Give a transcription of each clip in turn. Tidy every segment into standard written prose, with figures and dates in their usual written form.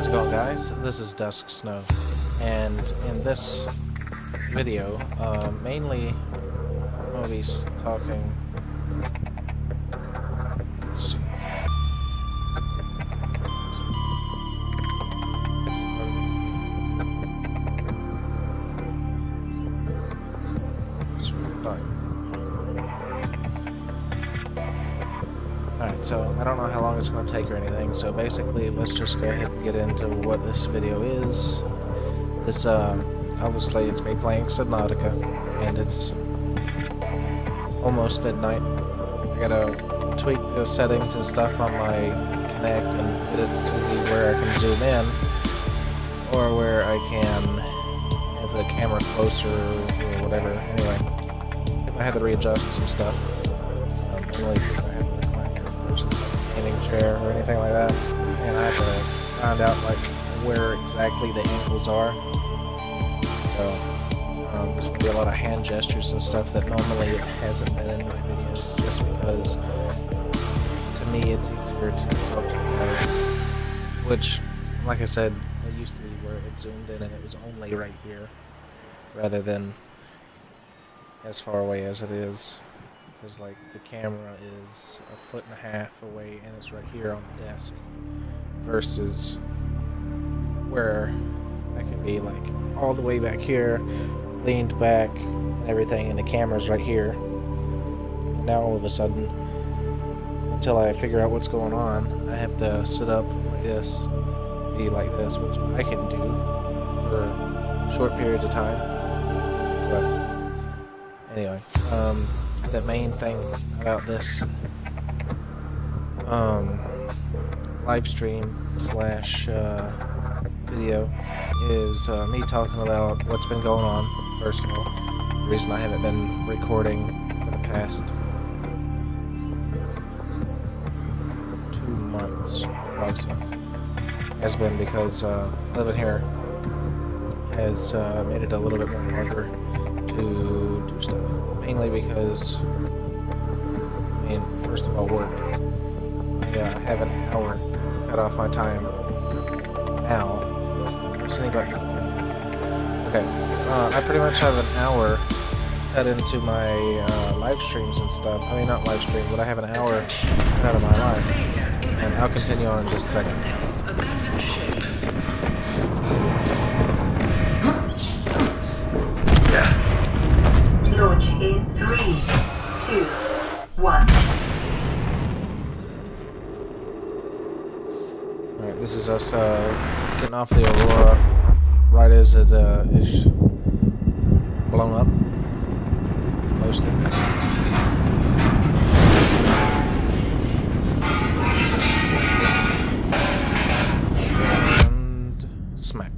How's it going, guys? This is DusxSnow, and in this video, mainly I'll be talking. Let's see. Alright, so I don't know how long it's going to take or anything, so basically let's just go ahead and get into what this video is. This, obviously it's me playing Subnautica, and it's almost midnight. I gotta tweak the settings and stuff on my Kinect and get it to be where I can zoom in, or where I can have the camera closer or whatever. Anyway, I had to readjust some stuff. Really, because I have a gaming chair or anything like that, and I have to find out like where exactly the angles are. So there's gonna be a lot of hand gestures and stuff that normally it hasn't been in my videos, just because to me it's easier to talk to you guys. Which, like I said, it used to be where it zoomed in and it was only right here, rather than as far away as it is. Because like the camera is 1.5 feet away and it's right here on the desk, versus where I can be like all the way back here, leaned back and everything, and the camera's right here. And now all of a sudden, until I figure out what's going on, I have to sit up like this, be like this, which I can do for short periods of time. But anyway, the main thing about this live stream slash video is me talking about what's been going on. First of all, the reason I haven't been recording for the past 2 months approximately has been because living here has made it a little bit more harder to do stuff. Mainly because, I mean, first of all, work. Yeah, I have an hour cut off my time now. What's anybody? Okay, I pretty much have an hour cut into my live streams and stuff. I mean, not live stream, but I have an hour cut out of my life. And I'll continue on in just a second. Launch in 3, 2, 1. Alright, this is us getting off the Aurora right as it is blown up, mostly. And smack.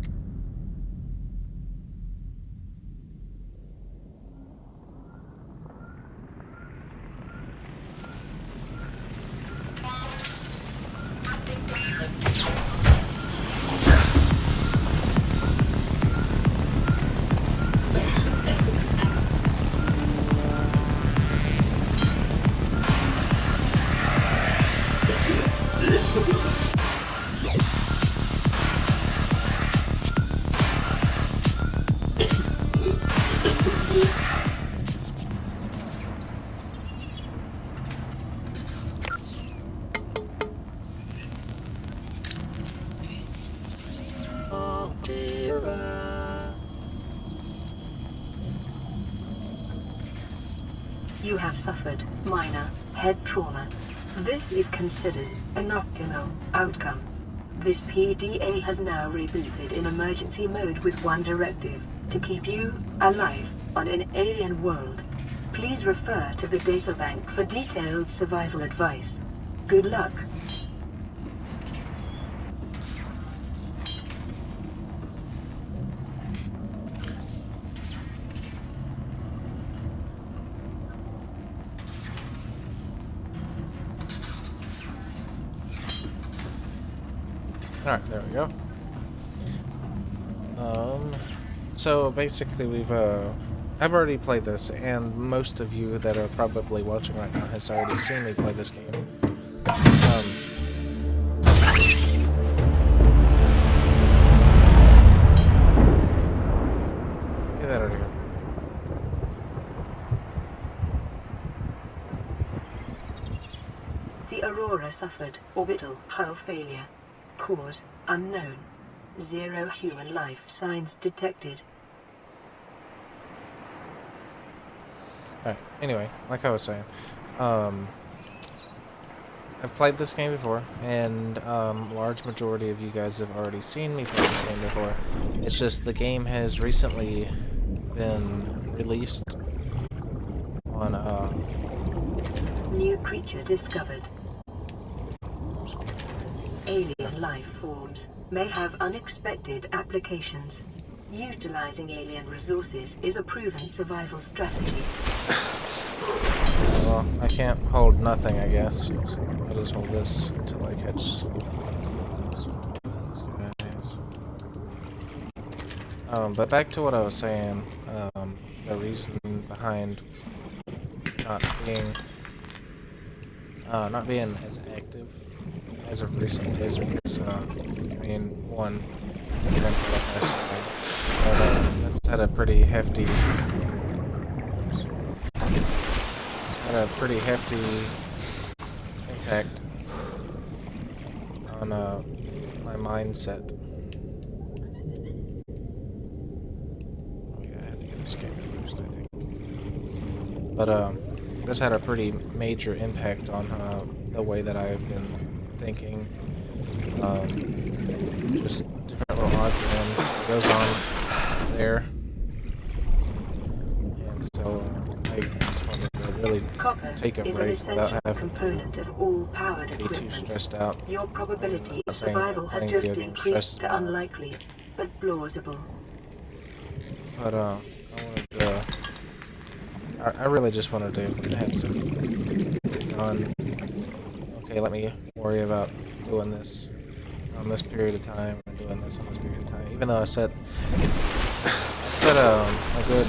You have suffered minor head trauma. This is considered an optimal outcome. This PDA has now rebooted in emergency mode with one directive: to keep you alive on an alien world. Please refer to the databank for detailed survival advice. Good luck. Alright, there we go. So basically I've already played this, and most of you that are probably watching right now has already seen me play this game. The Aurora suffered orbital hull failure. Cause unknown. 0 human life signs detected. Alright, anyway, like I was saying, I've played this game before, and large majority of you guys have already seen me play this game before. It's just the game has recently been released on New creature discovered. Alien life forms may have unexpected applications. Utilizing alien resources is a proven survival strategy. well, I can't hold nothing, I guess. So I'll just hold this until I catch some of these guys. But back to what I was saying, the reason behind not being as active as of recent is because, I mean, one, my grandfather passed away, but that's had a pretty hefty, impact on my mindset. Oh yeah, I had to get this game first, I think. But this had a pretty major impact on the way that I've been thinking. Just different little odds and ends that goes on there. And so I just wanted to really take a break without having component of all powered to be equipment. too stressed out. Your probability of Playing survival has video just games increased to stress. unlikely, but plausible. But I wanted to. I really just wanted to have some fun. Okay, let me worry about doing this on this period of time and doing this on this period of time. Even though I set a good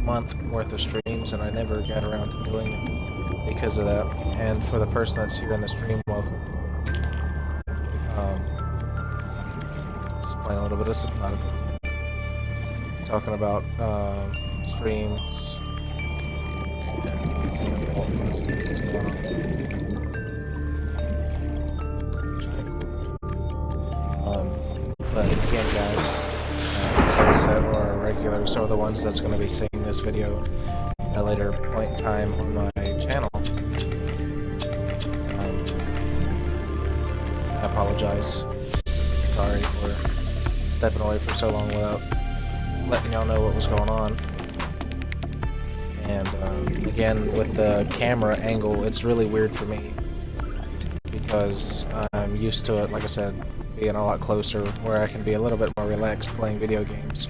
month worth of streams and I never got around to doing it because of that. And for the person that's here in the stream, welcome. Just playing a little bit of Subnautica. Talking about streams. What's going on? But again, guys, those that are regulars are the ones that's going to be seeing this video at a later point in time on my channel. I apologize. Sorry for stepping away for so long without letting y'all know what was going on. And again, with the camera angle, it's really weird for me because I'm used to it, like I said, being a lot closer where I can be a little bit more relaxed playing video games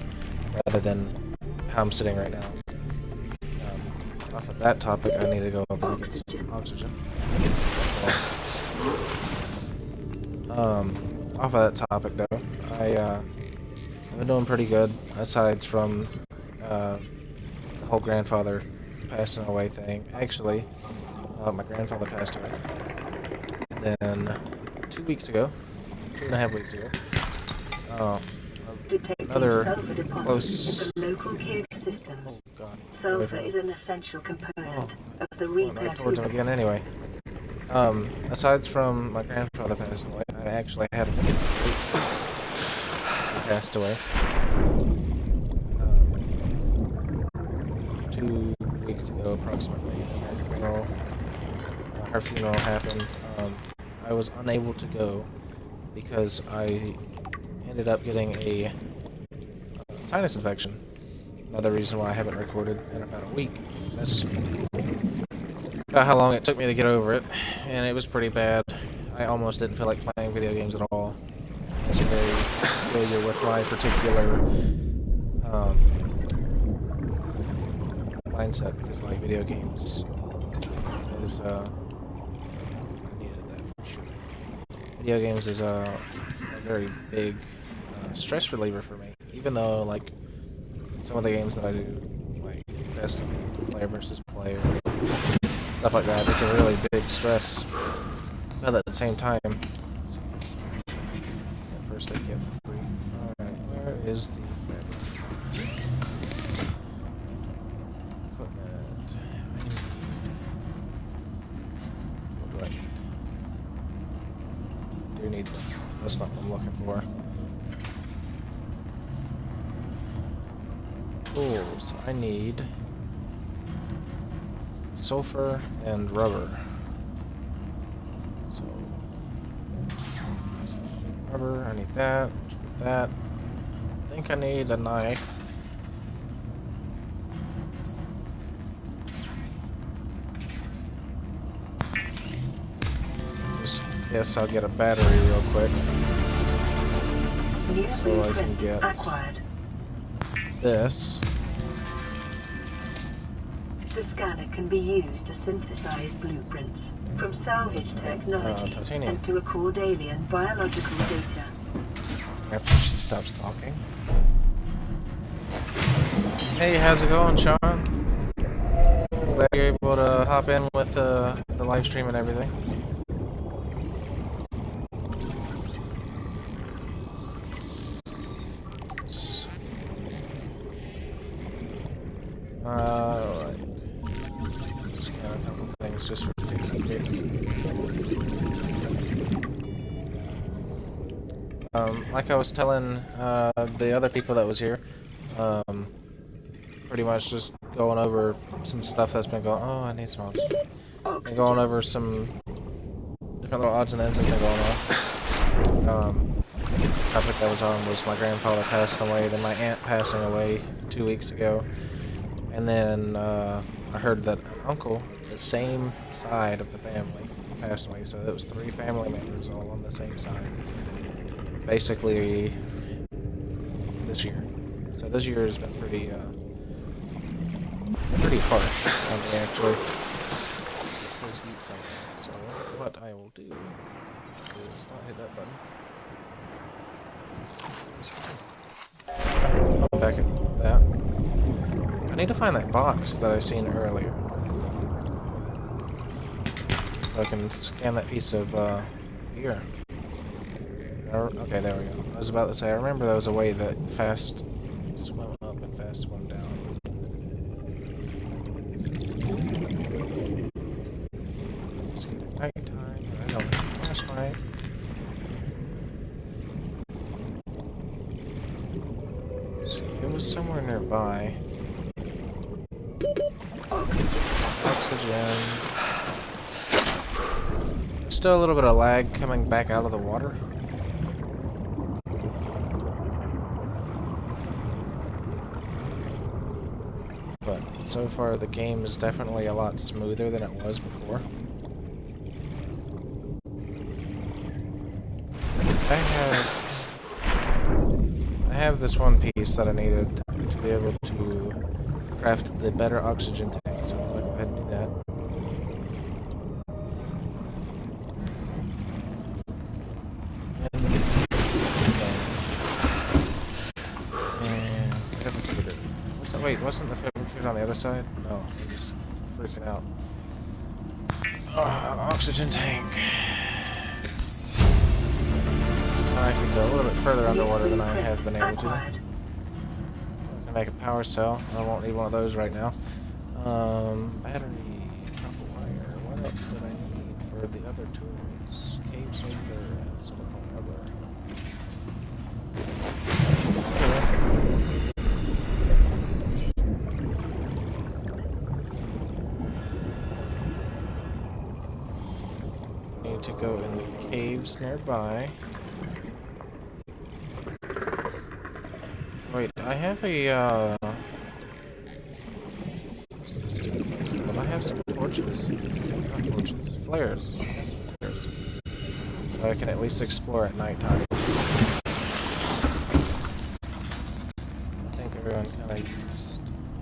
rather than how I'm sitting right now. Off of that topic, I need to go over oxygen. Off of that topic though, I've been doing pretty good aside from the whole grandfather passing away thing. Actually, my grandfather passed away. Then 2 weeks ago, 2.5 weeks ago, another close. In the local cave systems. Oh God! Sulfur is an essential component of the repair Right towards him again. Anyway, aside from my grandfather passing away, I actually had a great aunt who passed away. 2 weeks ago, approximately. Her funeral happened. I was unable to go because I ended up getting a sinus infection. Another reason why I haven't recorded in about a week. That's about how long it took me to get over it, and it was pretty bad. I almost didn't feel like playing video games at all. I was very familiar with my particular mindset because, like, video games is I needed that for sure. Video games is a very big stress reliever for me. Even though, like, some of the games that I do, like Destiny, player versus player, stuff like that, it's a really big stress. But at the same time, first aid kit for free. Alright, where is the equipment? that's not what I'm looking for. Tools. I need sulfur and rubber. So, rubber, I need that. That. I think I need a knife. Just guess I'll get a battery real quick. New So I can blueprint get acquired. this. The scanner can be used to synthesize blueprints from salvage technology titanium. and to record alien biological data. After she stops talking. Hey, how's it going, Sean? Glad you're able to hop in with the live stream and everything. Alright. Scan a couple things just for case in case. Like I was telling the other people that was here, pretty much just going over some stuff that's been going. Oh, I need some oxygen. Been going over some different little odds and ends that's been going on. Topic that was on was my grandfather passing away, then my aunt passing away 2 weeks ago, and then I heard that an uncle, the same side of the family, passed away. So it was 3 family members all on the same side. Basically, this year. So this year has been pretty harsh on me, actually. It says eat something. So what I will do is not hit that button. I'll back at that. I need to find that box that I seen earlier, so I can scan that piece of gear. Okay, there we go. I was about to say, I remember there was a way that fast swim up and fast swim down. It's nighttime. I don't have a flashlight. See, it was somewhere nearby. Oxygen. There's still a little bit of lag coming back out of the water. But so far the game is definitely a lot smoother than it was before. I have this one piece that I needed to be able to craft the better oxygen tank, so I'm gonna go ahead and do that. And fabricator. Wait, wasn't the fabricator on the other side? No, I'm just freaking out. Oxygen tank. I can go a little bit further underwater than I have been able to. I can make a power cell. I won't need one of those right now. Battery, copper wire. What else did I need for the other tools? Cave cylinder and silicone rubber. Need to go in the caves nearby. Wait, I have a, what's this stupid place called? I have some torches. Not torches. Flares. I have some flares. So I can at least explore at nighttime. I think everyone kind of used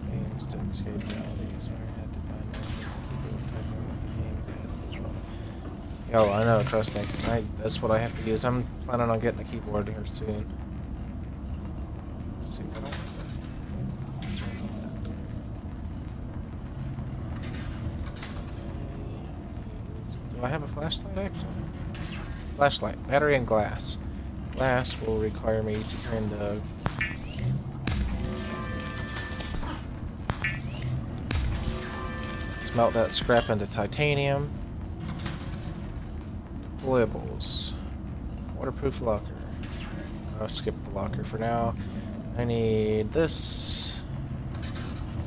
games to escape reality, so I had to find out the keyboard type of the game. Oh, I know, trust me. That's what I have to use. I'm planning on getting a keyboard here soon. Do I have a flashlight, actually? Flashlight, battery, and glass. Glass will require me to turn the... smelt that scrap into titanium. Deployables. Waterproof locker. I'll skip the locker for now. I need this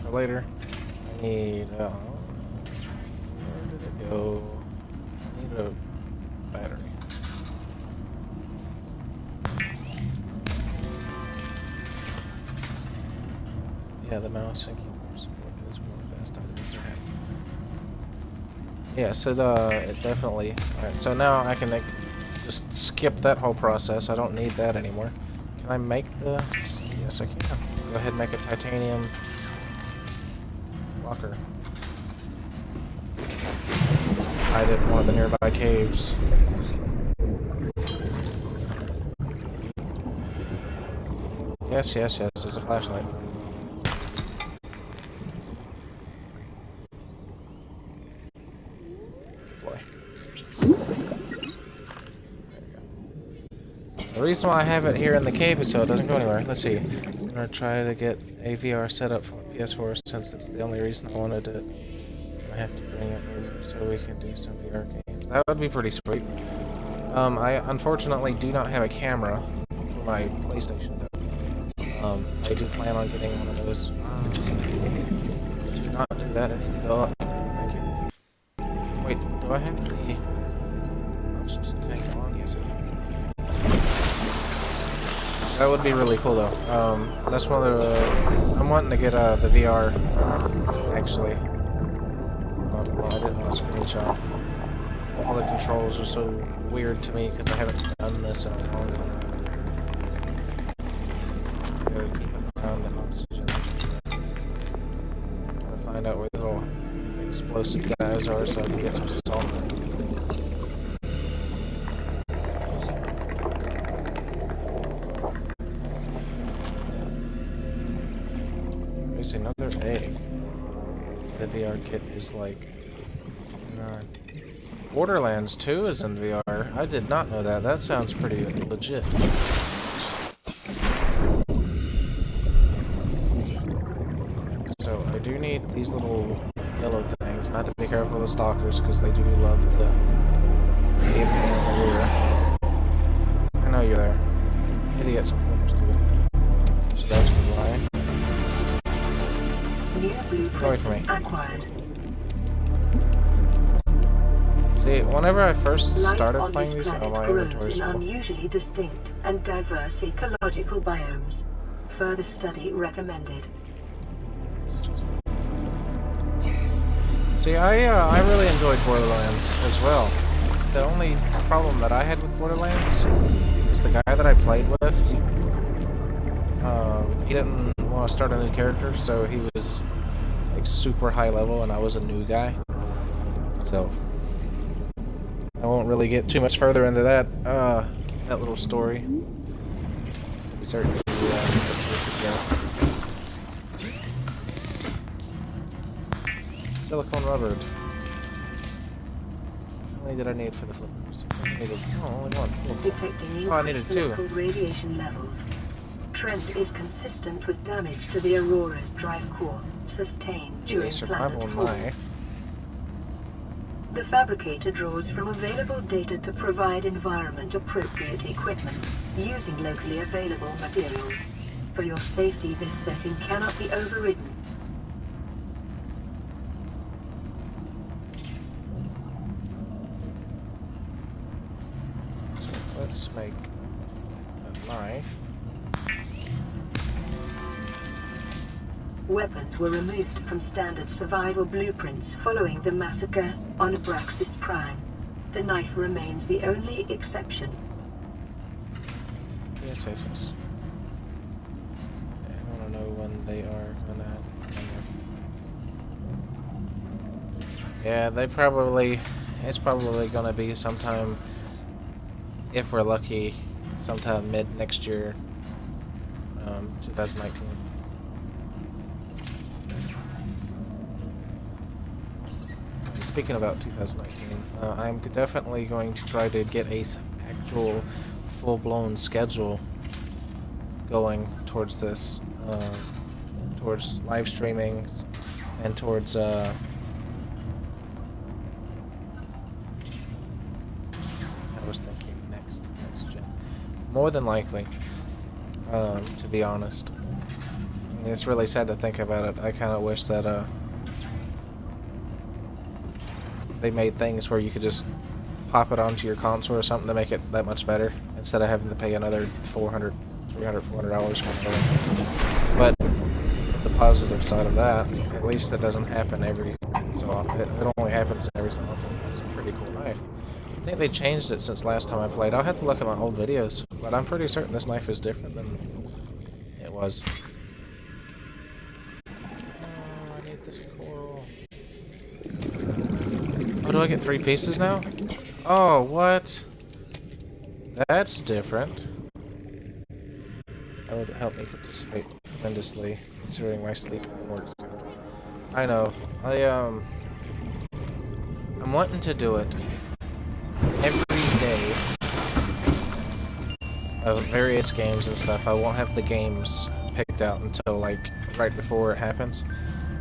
for later. I need, where did it go? I need a battery. Yeah, the mouse and keyboard support is one of the best items to have. Yes, it definitely. Alright, so now I can just skip that whole process. I don't need that anymore. Can I make the... Yes, I can. Go ahead and make a titanium locker. Hide it in one of the nearby caves. Yes, yes, yes, there's a flashlight. The reason why I have it here in the cave is so it doesn't go anywhere. Let's see. I'm gonna try to get a VR setup for PS4 since it's the only reason I wanted it. I have to bring it over so we can do some VR games. That would be pretty sweet. I unfortunately do not have a camera for my PlayStation though. I do plan on getting one of those. Do not do that. I need to go up. Thank you. Wait, do I have the oxygen tank on? Yes, it. That would be really cool though. That's one of the... I'm wanting to get the VR, actually. Well, I didn't want to screenshot. All the controls are so weird to me because I haven't done this in a long time. Gotta keep it around the oxygen. Gotta find out where the little explosive guys are so I can get some sulfur. There's another egg. The VR kit is like... Borderlands 2 is in VR. I did not know that. That sounds pretty legit. So I do need these little yellow things. Not to be careful of the stalkers because they do love to aim me in the rear. I know you're there. Need to get some flippers too. So that's why. New blueprint acquired. See, whenever I first started Life on playing this these, planet my grows inventory's in full. unusually distinct and diverse ecological biomes. Further study recommended. See, I really enjoyed Borderlands as well. The only problem that I had with Borderlands is the guy that I played with. He didn't want to start a new character, so he was like super high level, and I was a new guy. So I won't really get too much further into that little story. Certainly, silicone rubber. How many did I need for the flippers? I needed, only one. Cool. Detecting Oh, I needed two. local radiation levels. Trend is consistent with damage to the Aurora's drive core sustained during A survival planet fall. knife. The fabricator draws from available data to provide environment-appropriate equipment using locally available materials. For your safety, this setting cannot be overridden. So let's make a knife. Weapons were removed from standard survival blueprints following the massacre on Abraxas Prime. The knife remains the only exception. Yes, yes, yes. I want to know when they are gonna happen. Yeah, it's probably gonna be sometime, if we're lucky, sometime mid next year, 2019. Speaking about 2019, I'm definitely going to try to get a actual full-blown schedule going towards this, towards live streamings and towards I was thinking next gen. More than likely, to be honest. And it's really sad to think about it. I kind of wish that they made things where you could just pop it onto your console or something to make it that much better, instead of having to pay another $400, $300, $400 for it. But the positive side of that, at least it doesn't happen every so often. It only happens every so often. It's a pretty cool knife. I think they changed it since last time I played. I'll have to look at my old videos, but I'm pretty certain this knife is different than it was. I need this coral. Oh, do I get 3 pieces now? Oh, what? That's different. That would help me participate tremendously, considering my sleep works. I know. I'm wanting to do it every day of various games and stuff. I won't have the games picked out until like right before it happens,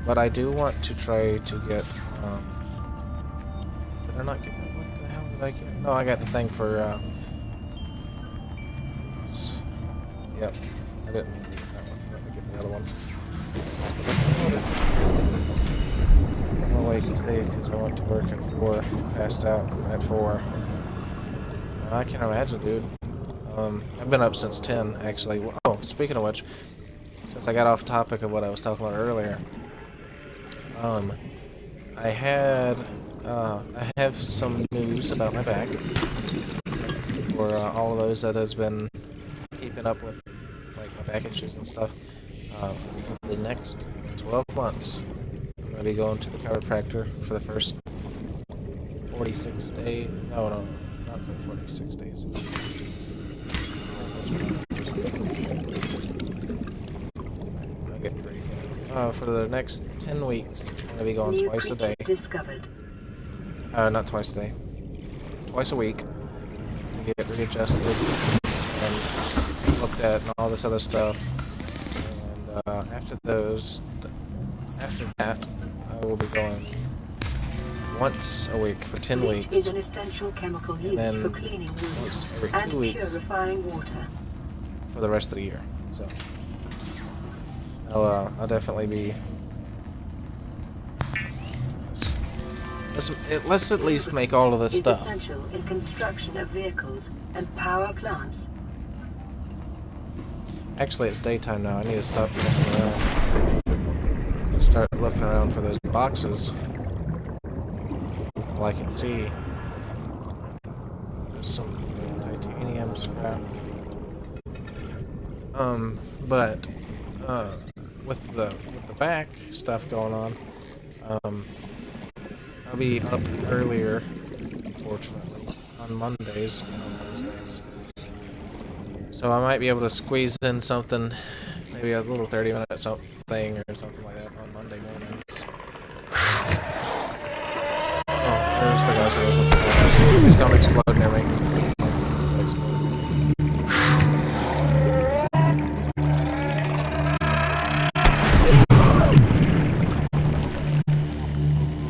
but I do want to try to get. Did I not get that? What the hell did I get? No, I got the thing for. Yep, I didn't get that one. Let me get the other ones. I'm awake today because I went to work at 4, passed out at 4. I can't imagine, dude. I've been up since 10, actually. Oh, speaking of which, since I got off topic of what I was talking about earlier, I have some news about my back for all of those that has been keeping up with like my back issues and stuff. For the next 12 months, I'm going to be going to the chiropractor for the first 46 days. No, not for 46 days. I get pretty fat. For the next 10 weeks, I'm going to be going twice a day. Discovered. Not twice a day. Twice a week to get readjusted and looked at and all this other stuff. And after that, I will be going once a week for 10 weeks. Bleach is an essential chemical used for cleaning wounds and purifying water. For the rest of the year. So I'll definitely be. Let's at least make all of this stuff. Essential in construction of vehicles and power plants. Actually, it's daytime now. I need to stop messing around. Start looking around for those boxes. Well, I can see there's some titanium scrap. But with the back stuff going on, I'll be up earlier, unfortunately, on Mondays and on Wednesdays. So I might be able to squeeze in something, maybe a little 30-minute thing or something like that on Monday mornings. Oh, there's the guys that was up there. Please don't explode near me. Please explode.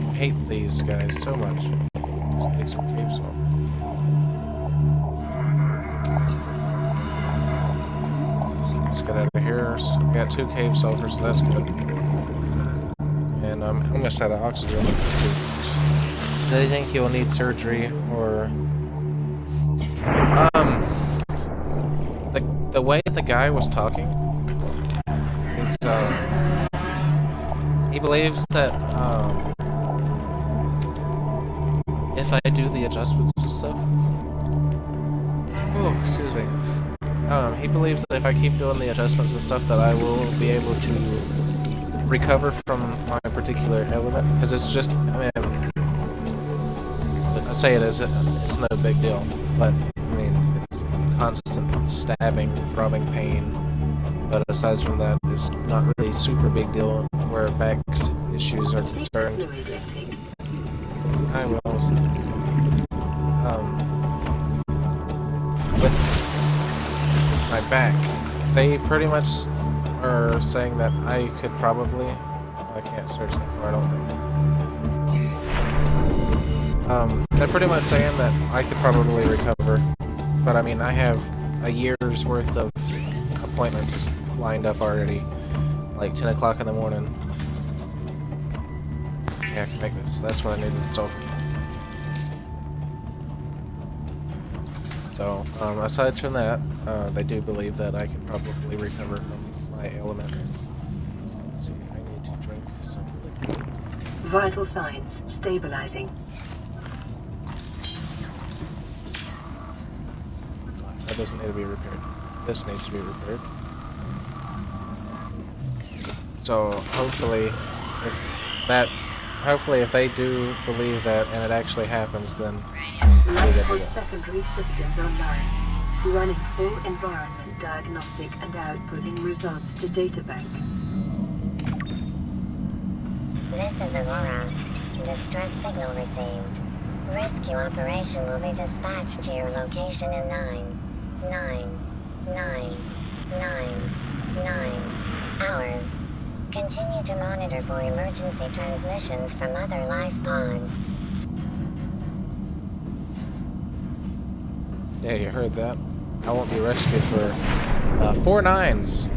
I hate these guys so much. Just need some cave salt. Let's get out of here. We got 2 cave sulfurs, so that's good. And I'm almost out of oxygen. Let's see. Do they think he'll need surgery or the way the guy was talking is he believes that if I do the adjustments and stuff. Oh, excuse me. He believes that if I keep doing the adjustments and stuff that I will be able to recover from my particular element. Because it's just, I mean, I say it as it's no big deal. But, I mean, it's constant stabbing, throbbing pain. But aside from that, it's not really super big deal where back issues are concerned. I will. With my back, they pretty much are saying that I could probably. I can't search that far, I don't think. They're pretty much saying that I could probably recover, but I mean, I have a year's worth of appointments lined up already. Like 10 o'clock in the morning. Yeah, I can make this. That's what I need to install. So, aside from that, they do believe that I can probably recover from my ailment. Let's see, I need to drink some liquid. Vital signs stabilizing. That doesn't need to be repaired. This needs to be repaired. So, hopefully if they do believe that and it actually happens, then Lighthood secondary systems online. Running full environment diagnostic and outputting results to databank. This is Aurora. Distress signal received. Rescue operation will be dispatched to your location in 9 hours. Continue to monitor for emergency transmissions from other life pods. yeah, you heard that. I won't be rescued for 4 nines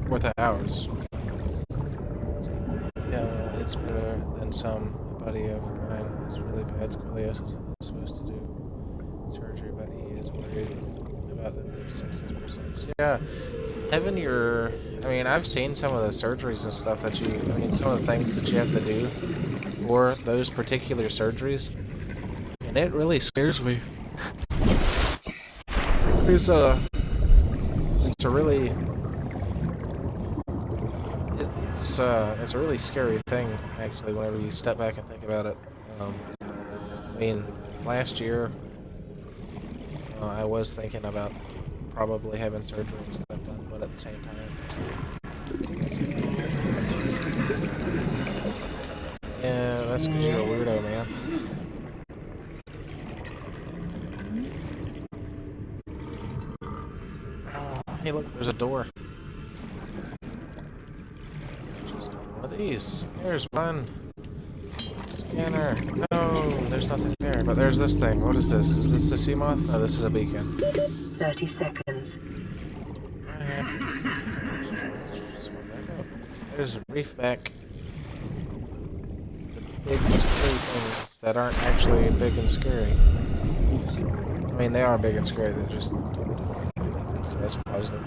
worth of hours. Yeah, it's better than some. A buddy of mine has really bad scoliosis and is supposed to do surgery, but he is worried about the success. Yeah, having your... I mean, I've seen some of the surgeries and stuff that some of the things that you have to do for those particular surgeries, and it really scares me. It's a really scary thing, actually, whenever you step back and think about it. I mean, last year, I was thinking about probably having surgery and stuff done, but at the same time, yeah, that's because you're a weirdo, man. Hey, look, there's a door. Just one of these. There's one. Scanner. No, there's nothing there. But there's this thing. What is this? Is this the sea moth? No, this is a beacon. 30 seconds. There's a reef back. The big scary things that aren't actually big and scary. I mean, they are big and scary. They're just... So that's positive.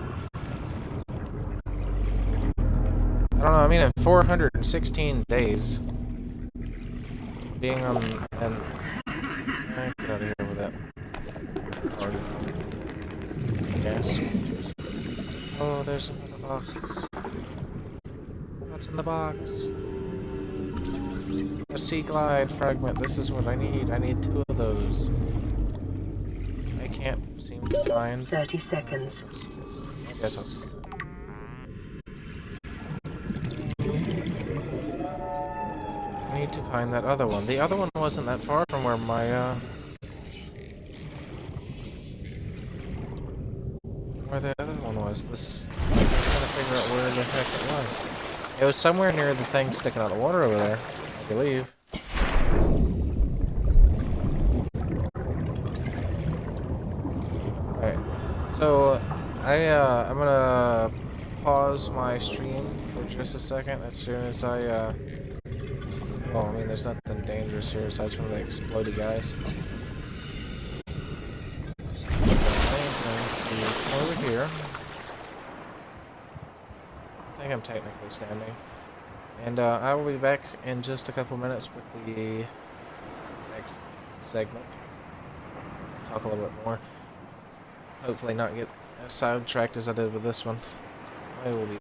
I don't know, I mean, in 416 days, being on, and, get out of here with that. Yes. Oh, there's another box. What's in the box? A sea glide fragment. This is what I need. I need 2 of those. I can't seem to find... 30 seconds. I guess I'll see. I need to find that other one. The other one wasn't that far from where my, where the other one was. I'm trying to figure out where the heck it was. It was somewhere near the thing sticking out of the water over there, I believe. Alright, so I'm gonna pause my stream for just a second as soon as I, well, I mean, there's nothing dangerous here aside from the exploded guys. Over here. I think I'm technically standing. And I will be back in just a couple minutes with the next segment. Talk a little bit more. Hopefully not get as sidetracked as I did with this one. So I will be